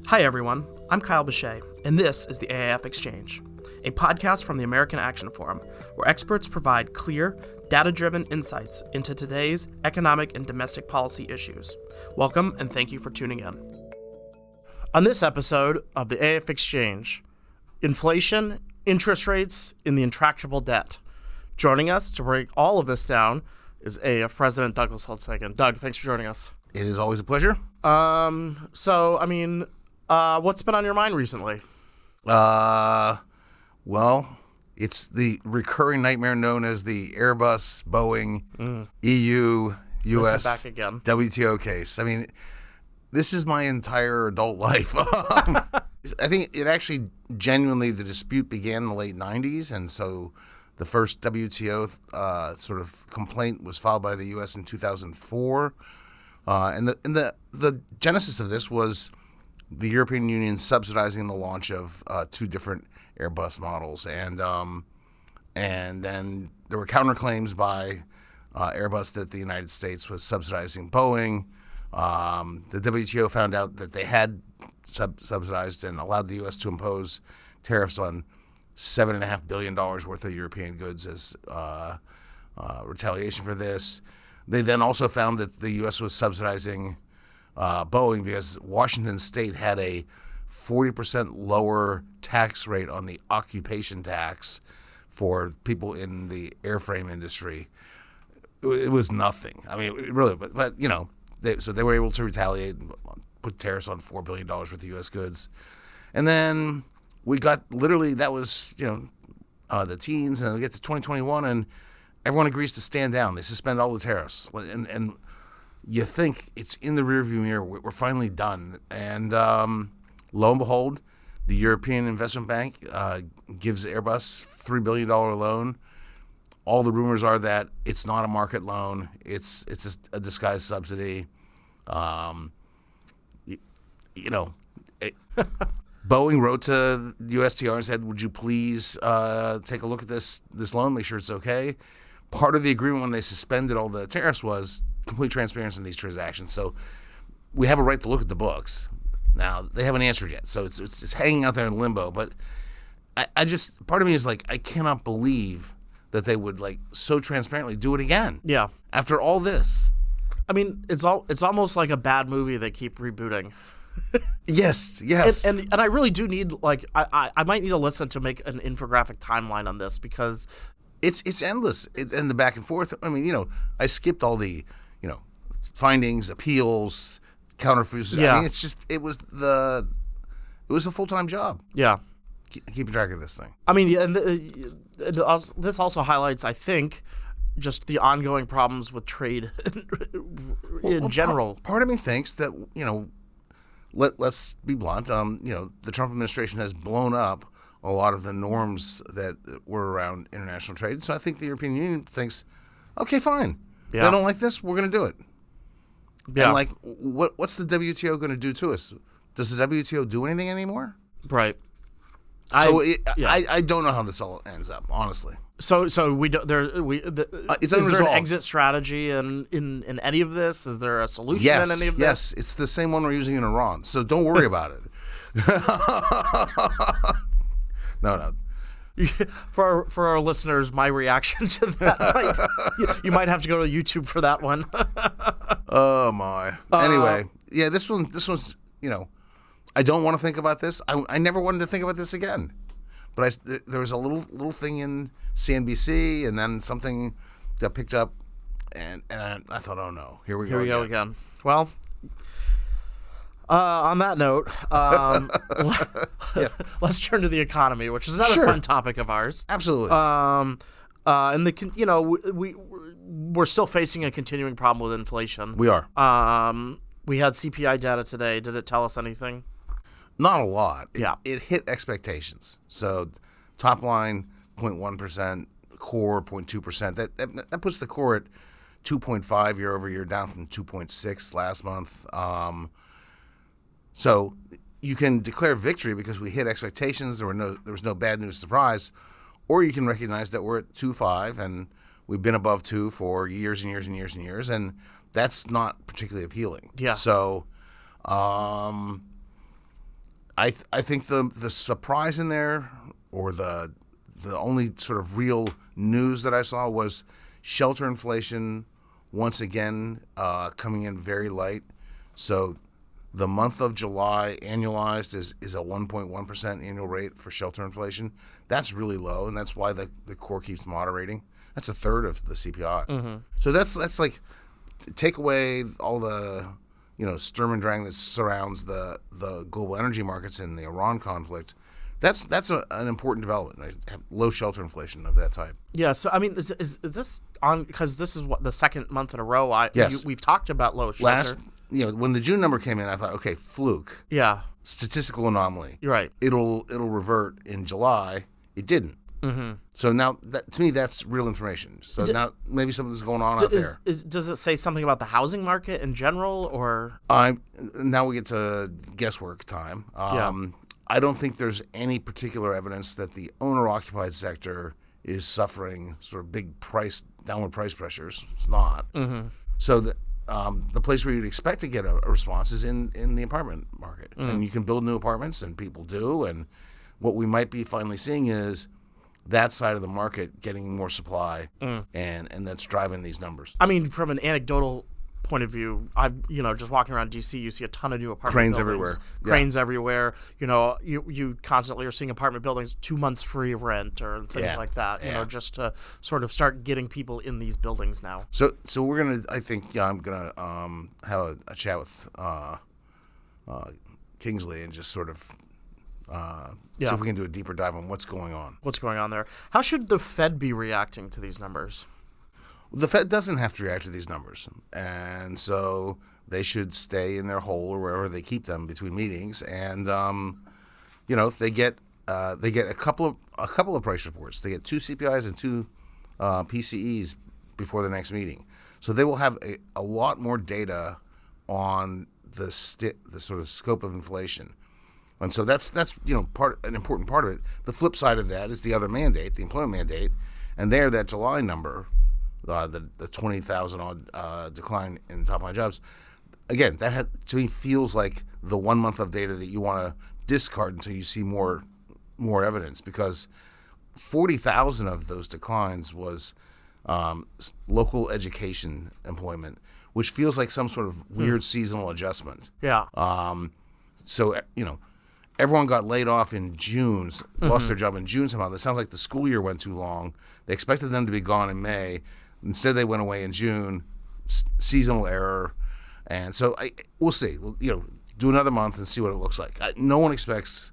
Hi everyone, I'm Kyle Bechet, and this is the AAF Exchange, a podcast from the American Action Forum, where experts provide clear, data-driven insights into today's economic and domestic policy issues. Welcome, and thank you for tuning in. On this episode of the AAF Exchange, inflation, interest rates, and the intractable debt. Joining us to break all of this down is AAF President Douglas Holtz-Eakin. Doug, thanks for joining us. It is always a pleasure. What's been on your mind recently? Well, it's the recurring nightmare known as the Airbus, Boeing, EU, US, back again. WTO case. I mean, this is my entire adult life. I think it actually genuinely, the dispute began in the late 90s, and so the first WTO sort of complaint was filed by the US in 2004. And the genesis of this was the European Union subsidizing the launch of two different Airbus models, and then there were counterclaims by Airbus that the United States was subsidizing Boeing. The WTO found out that they had subsidized and allowed the U.S. to impose tariffs on $7.5 billion worth of European goods as retaliation for this. They then also found that the U.S. was subsidizing Boeing because Washington State had a 40% lower tax rate on the occupation tax for people in the airframe industry. It was nothing. I mean, really, but you know, so they were able to retaliate and put tariffs on $4 billion worth of U.S. goods. And then we got literally, that was, the teens, and we get to 2021, and everyone agrees to stand down. They suspend all the tariffs. And you think it's in the rearview mirror. We're finally done. And lo and behold, the European Investment Bank gives Airbus $3 billion loan. All the rumors are that it's not a market loan. It's just a disguised subsidy. Boeing wrote to USTR and said, would you please take a look at this loan, make sure it's okay. Part of the agreement when they suspended all the tariffs was complete transparency in these transactions. So we have a right to look at the books. Now, they haven't answered yet, so it's hanging out there in limbo. But I just, part of me is like, I cannot believe that they would so transparently do it again. Yeah. After all this. I mean, it's almost like a bad movie they keep rebooting. Yes. And I really do need, I might need to listen to make an infographic timeline on this because it's endless. And the back and forth. I mean, I skipped all the, findings, appeals, counterfuses. Yeah. I mean, it's just, it was a full-time job. Yeah. Keeping track of this thing. I mean, and this also highlights, I think, just the ongoing problems with trade in general. Part of me thinks that, let's be blunt, the Trump administration has blown up a lot of the norms that were around international trade. So I think the European Union thinks, okay, fine. Yeah. They don't like this, we're going to do it. Yeah. And what's the WTO going to do to us? Does the WTO do anything anymore? Right. So I don't know how this all ends up, honestly. So we don't. It's is there an unresolved. exit strategy in any of this? Is there a solution in any of this? Yes, it's the same one we're using in Iran. So don't worry about it. No. For our listeners, my reaction to that, you might have to go to YouTube for that one. Oh my. Anyway, yeah, this one's I don't want to think about this. I never wanted to think about this again. But there was a little thing in CNBC, and then something got picked up, and I thought, oh no, here we go again. Well, on that note, let's turn to the economy, which is another fun topic of ours. Absolutely. And we're still facing a continuing problem with inflation. We are. We had CPI data today. Did it tell us anything? Not a lot. Yeah. It hit expectations. So top line 0.1%, core 0.2%. That puts the core at 2.5 year over year, down from 2.6 last month. So you can declare victory because we hit expectations. There was no bad news surprise, or you can recognize that we're at 2.5 and we've been above 2 for years and years and years and years, and that's not particularly appealing. Yeah. So I think the surprise in there, or the only sort of real news that I saw, was shelter inflation once again coming in very light. So the month of July annualized is a 1.1% annual rate for shelter inflation. That's really low, and that's why the core keeps moderating. That's a third of the CPI. Mm-hmm. So that's like, take away all the Sturm und Drang that surrounds the global energy markets in the Iran conflict. That's an important development, right? Have low shelter inflation of that type. Yeah, so I mean, is this on, because this is what the second month in a row Yes. we've talked about low shelter. When the June number came in, I thought, okay, fluke. Yeah. Statistical anomaly. You're right. It'll revert in July. It didn't. Mm-hmm. So now, to me, that's real information. So now maybe something's going on out there. Does it say something about the housing market in general, or? Now we get to guesswork time. I don't think there's any particular evidence that the owner-occupied sector is suffering sort of big downward price pressures. It's not. Mm-hmm. So the place where you'd expect to get a response is in the apartment market. And you can build new apartments, and people do. And what we might be finally seeing is that side of the market getting more supply, and that's driving these numbers. I mean, from an anecdotal point of view, just walking around DC, you see a ton of new apartment Cranes buildings. Cranes everywhere. You constantly are seeing apartment buildings 2 months free of rent or things like that. Just to sort of start getting people in these buildings now. So we're gonna. I think I'm gonna have a chat with Kingsley and just sort of see if we can do a deeper dive on what's going on. What's going on there? How should the Fed be reacting to these numbers? The Fed doesn't have to react to these numbers, and so they should stay in their hole or wherever they keep them between meetings. And they get a couple of price reports. They get 2 CPIs and 2 PCEs before the next meeting, so they will have a lot more data on the sort of scope of inflation. And so that's an important part of it. The flip side of that is the other mandate, the employment mandate, and there that July number. The 20,000 odd decline in top line jobs, again, that to me feels like the 1 month of data that you want to discard until you see more evidence, because 40,000 of those declines was local education employment, which feels like some sort of weird seasonal adjustment. Yeah. So everyone got laid off in June, lost their job in June somehow. That sounds like the school year went too long. They expected them to be gone in May. Instead, they went away in June. Seasonal error, and so we'll see. Do another month and see what it looks like. No one expects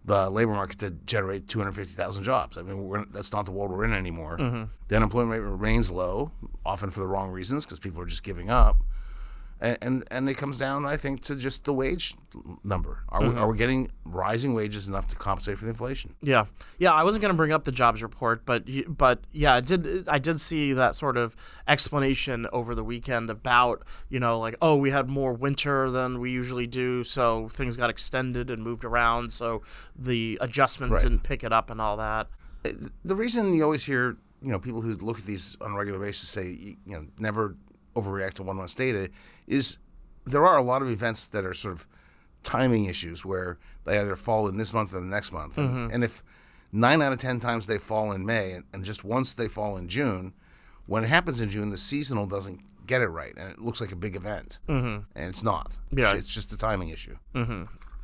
the labor market to generate 250,000 jobs. I mean, that's not the world we're in anymore. Mm-hmm. The unemployment rate remains low, often for the wrong reasons, because people are just giving up. And it comes down, I think, to just the wage number. Are we getting rising wages enough to compensate for the inflation? Yeah. I wasn't going to bring up the jobs report, but yeah, I did see that sort of explanation over the weekend about we had more winter than we usually do, so things got extended and moved around, so the adjustments didn't pick it up and all that. The reason you always hear people who look at these on a regular basis say never overreact to 1 month's data is there are a lot of events that are sort of timing issues where they either fall in this month or the next month. And if 9 out of 10 times they fall in May and just once they fall in June, when it happens in June, the seasonal doesn't get it right and it looks like a big event. And it's not. Yeah. It's just a timing issue.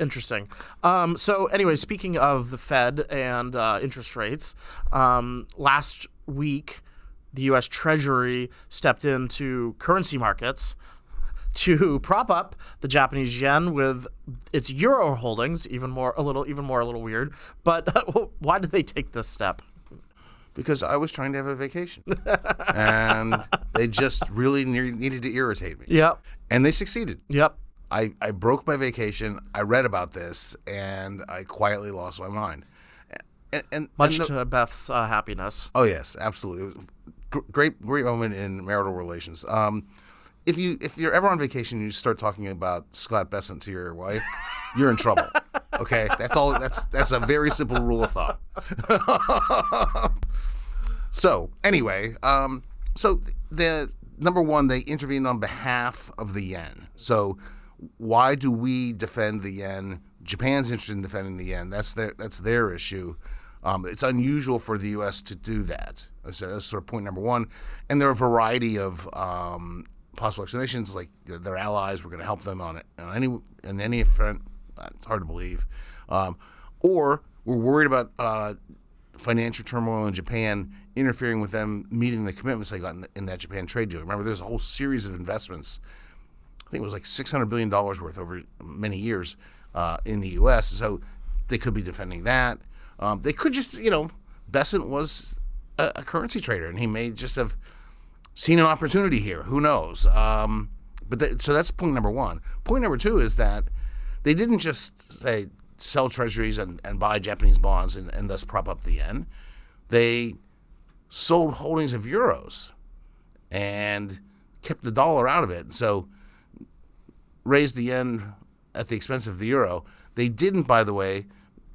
Interesting. So anyway, speaking of the Fed and interest rates, last week the U.S. Treasury stepped into currency markets to prop up the Japanese yen with its euro holdings, a little weird. But why did they take this step? Because I was trying to have a vacation, and they just really needed to irritate me. Yep. And they succeeded. Yep. I broke my vacation. I read about this, and I quietly lost my mind. And to Beth's happiness. Oh yes, absolutely. Great moment in marital relations. If you're ever on vacation and you start talking about Scott Bessent to your wife, you're in trouble. Okay, that's all. That's a very simple rule of thumb. So anyway, so the number one, they intervened on behalf of the yen. So why do we defend the yen Japan's interested in defending the yen. That's their issue. It's unusual for the U.S. to do that. So that's sort of point number one. And there are a variety of possible explanations, like they're allies. We're going to help them in any event. It's hard to believe. Or we're worried about financial turmoil in Japan interfering with them meeting the commitments they got in that Japan trade deal. Remember, there's a whole series of investments. I think it was like $600 billion worth over many years in the U.S. So they could be defending that. They could just, Bessent was a currency trader, and he may just have seen an opportunity here. Who knows? So that's point number one. Point number two is that they didn't just say sell treasuries and buy Japanese bonds and thus prop up the yen. They sold holdings of euros and kept the dollar out of it. So raised the yen at the expense of the euro. They didn't, by the way,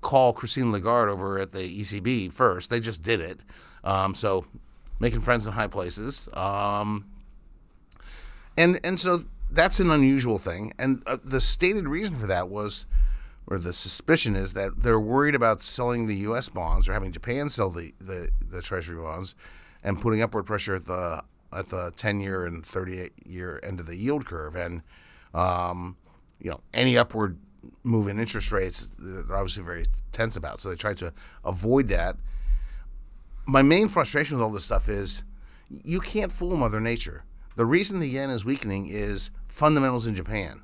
call Christine Lagarde over at the ECB first. They just did it. So making friends in high places. And so that's an unusual thing. And the stated reason for that was, or the suspicion is, that they're worried about selling the U.S. bonds or having Japan sell the Treasury bonds and putting upward pressure at the 10-year and 38-year end of the yield curve. And, any upward move in interest rates, they're obviously very tense about. So they try to avoid that. My main frustration with all this stuff is you can't fool Mother Nature. The reason the yen is weakening is fundamentals in Japan.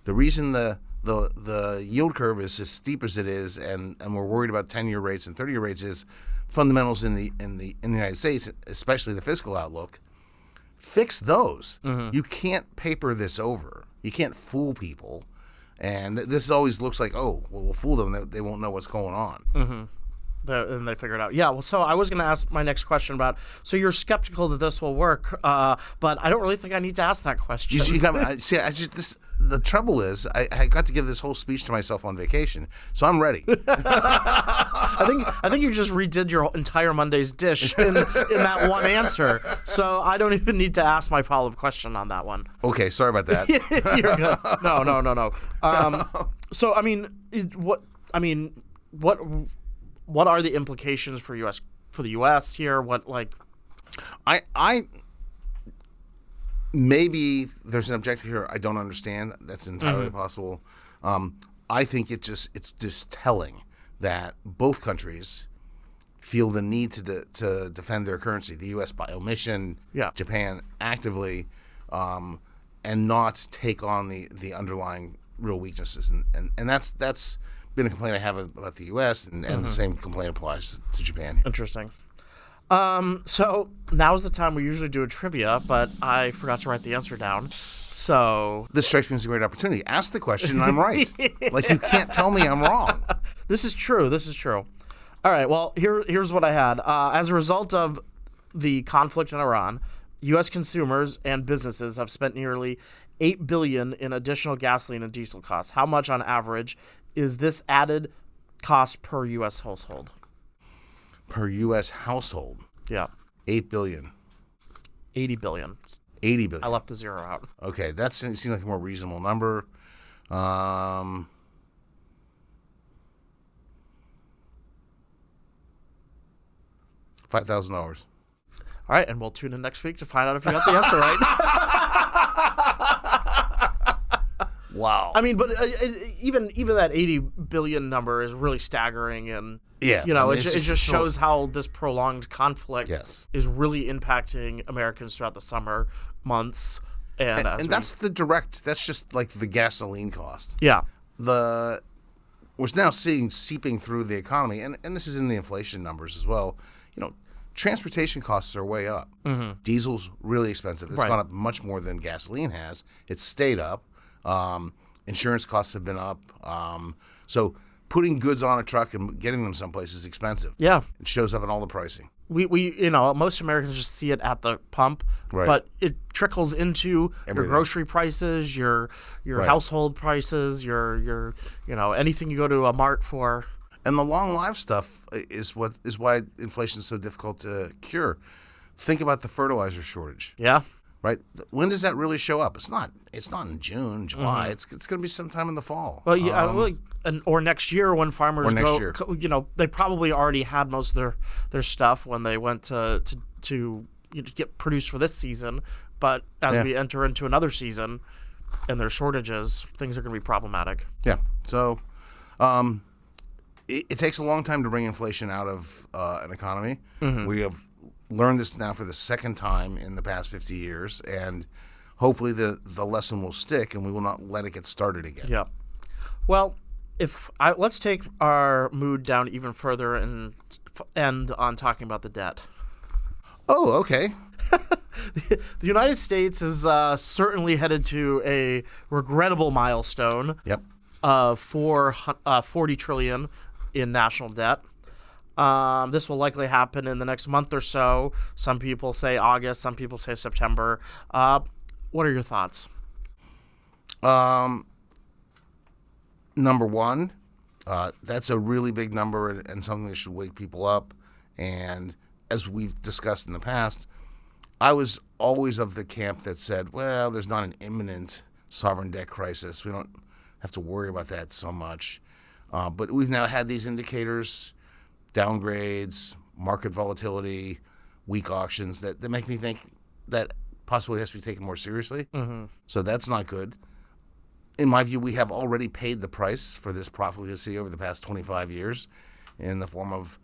The reason the yield curve is as steep as it is, and we're worried about 10-year rates and 30-year rates, is fundamentals in the United States, especially the fiscal outlook. Fix those. Mm-hmm. You can't paper this over. You can't fool people. And this always looks like, we'll fool them. They won't know what's going on. Mm-hmm. And they figure it out. Yeah, well, so I was going to ask my next question about, so you're skeptical that this will work, but I don't really think I need to ask that question. The trouble is, I got to give this whole speech to myself on vacation, so I'm ready. I think you just redid your entire Monday's dish in that one answer, so I don't even need to ask my follow-up question on that one. Okay, sorry about that. You're good. No. So, what are the implications for the U.S. here? Maybe there's an objective here I don't understand. That's entirely possible. I think it's just telling that both countries feel the need to defend their currency. The U.S. by omission, Japan actively, and not take on the underlying real weaknesses. And that's been a complaint I have about the U.S. and the same complaint applies to Japan. Interesting. So now is the time we usually do a trivia, but I forgot to write the answer down. So this strikes me as a great opportunity. Ask the question and I'm right. Like, you can't tell me I'm wrong. This is true. All right. Well, here's what I had. As a result of the conflict in Iran, U.S. consumers and businesses have spent nearly $8 billion in additional gasoline and diesel costs. How much on average is this added cost per U.S. household? Per U.S. household? Yeah. $8 billion. $80 billion. $80 billion. I left the zero out. Okay, that seems like a more reasonable number. $5,000. All right, and we'll tune in next week to find out if you got the answer right. Wow. I mean, but even that 80 billion number is really staggering, and it just shows how this prolonged conflict is really impacting Americans throughout the summer months. And that's that's just like the gasoline cost. Yeah. We're now seeping through the economy, and this is in the inflation numbers as well. Transportation costs are way up. Mm-hmm. Diesel's really expensive. It's gone up much more than gasoline has. It's stayed up. Insurance costs have been up. So putting goods on a truck and getting them someplace is expensive. Yeah. It shows up in all the pricing. We most Americans just see it at the pump, but it trickles into your grocery prices, your household prices, your anything you go to a mart for. And the long life stuff is why inflation is so difficult to cure. Think about the fertilizer shortage. Yeah. right? When does that really show up? It's not in June, July. It's going to be sometime in the fall. Well, yeah, or next year when farmers they probably already had most of their stuff when they went to get produced for this season. But as we enter into another season and there's shortages, things are going to be problematic. Yeah. So it takes a long time to bring inflation out of an economy. We have learned this now for the second time in the past 50 years, and hopefully the lesson will stick and we will not let it get started again. Yeah. Well, let's take our mood down even further and end on talking about the debt. Oh, okay. The United States is certainly headed to a regrettable milestone. Yep. Of $40 trillion in national debt. This will likely happen in the next month or so. Some people say August. Some people say September. What are your thoughts? Number one, that's a really big number and something that should wake people up. And as we've discussed in the past, I was always of the camp that said, well, there's not an imminent sovereign debt crisis. We don't have to worry about that so much. But we've now had these indicators, downgrades, market volatility, weak auctions that make me think that possibly has to be taken more seriously. So that's not good. In my view, we have already paid the price for this profligacy over the past 25 years in the form of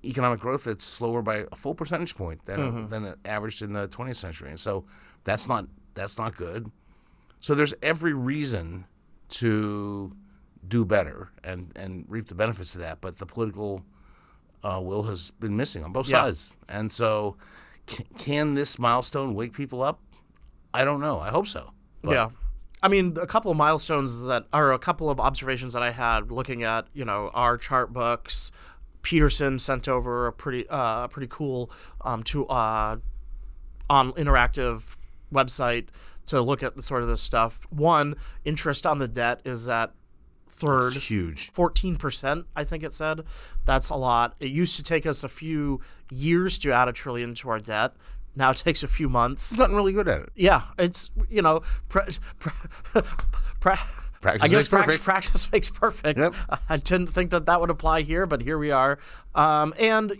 economic growth that's slower by a full percentage point than it averaged in the 20th century. And so that's not good. So there's every reason to do better and reap the benefits of that. But the political will has been missing on both sides. And so can this milestone wake people up? I don't know. I hope so. But yeah. I mean, a couple of milestones that are a couple of observations that I had looking at, our chart books. Peterson sent over a pretty cool on interactive website to look at this stuff. One, interest on the debt is at third. It's huge. 14%, I think it said. That's a lot. It used to take us a few years to add $1 trillion to our debt. Now it takes a few months. He's gotten really good at it. Yeah, it's Practice makes perfect. Yep. I didn't think that would apply here, but here we are. And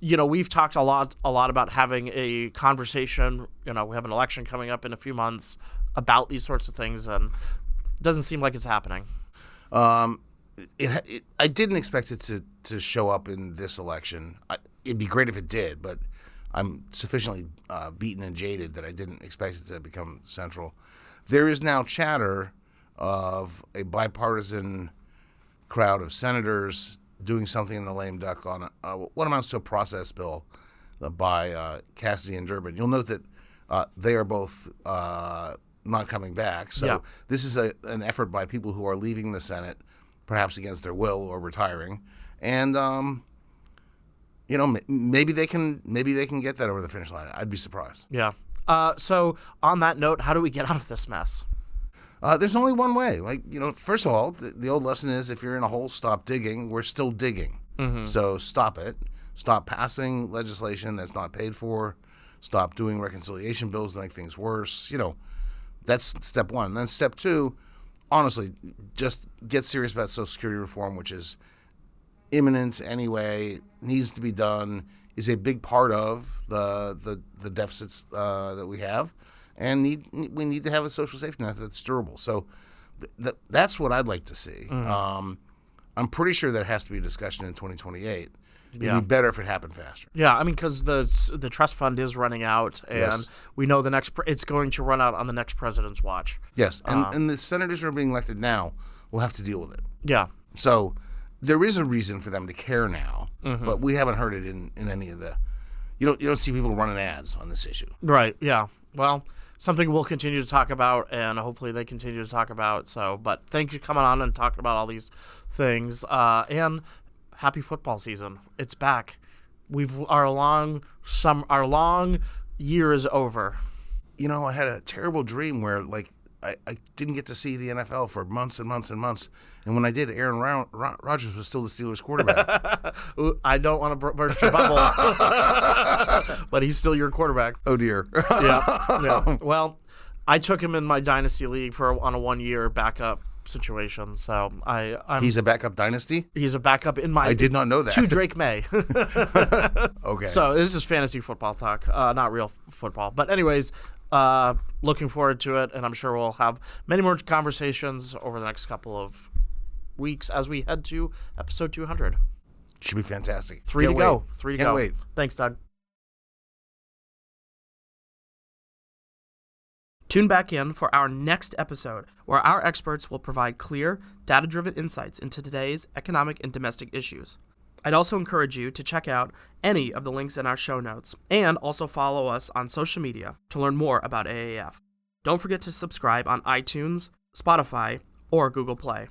we've talked a lot about having a conversation. We have an election coming up in a few months about these sorts of things, and it doesn't seem like it's happening. I didn't expect it to show up in this election. It'd be great if it did, but I'm sufficiently beaten and jaded that I didn't expect it to become central. There is now chatter of a bipartisan crowd of senators doing something in the lame duck on what amounts to a process bill by Cassidy and Durbin. You'll note that they are both not coming back. So this is an effort by people who are leaving the Senate, perhaps against their will or retiring. And maybe they can get that over the finish line. I'd be surprised. Yeah. So on that note, how do we get out of this mess? There's only one way. First of all, the old lesson is if you're in a hole, stop digging. We're still digging. So stop it. Stop passing legislation that's not paid for. Stop doing reconciliation bills to make things worse. That's step one. And then step two, honestly, just get serious about Social Security reform, which is imminent anyway, needs to be done, is a big part of the deficits that we have, and we need to have a social safety net that's durable. So that's what I'd like to see. I'm pretty sure there has to be a discussion in 2028. It'd be better if it happened faster. Yeah, I mean, because the trust fund is running out, and we know it's going to run out on the next president's watch. Yes, and the senators who are being elected now will have to deal with it. Yeah. So there is a reason for them to care now, but we haven't heard it in any of the. You don't see people running ads on this issue. Right. Yeah. Well, something we'll continue to talk about, and hopefully they continue to talk about. But thank you for coming on and talking about all these things. And happy football season. It's back. Our long year is over. I had a terrible dream where I didn't get to see the NFL for months and months and months. And when I did, Aaron Rodgers was still the Steelers quarterback. I don't want to burst your bubble, but he's still your quarterback. Oh, dear. Yeah. Well, I took him in my dynasty league on a 1-year backup situation. So he's a backup dynasty? He's a backup in my... I did not know that. To Drake May. Okay. So this is fantasy football talk, not real football. But anyways, looking forward to it, and I'm sure we'll have many more conversations over the next couple of weeks as we head to episode 200. Should be fantastic. Three to go. Can't wait. Thanks, Doug. Tune back in for our next episode, where our experts will provide clear, data-driven insights into today's economic and domestic issues. I'd also encourage you to check out any of the links in our show notes, and also follow us on social media to learn more about AAF. Don't forget to subscribe on iTunes, Spotify, or Google Play.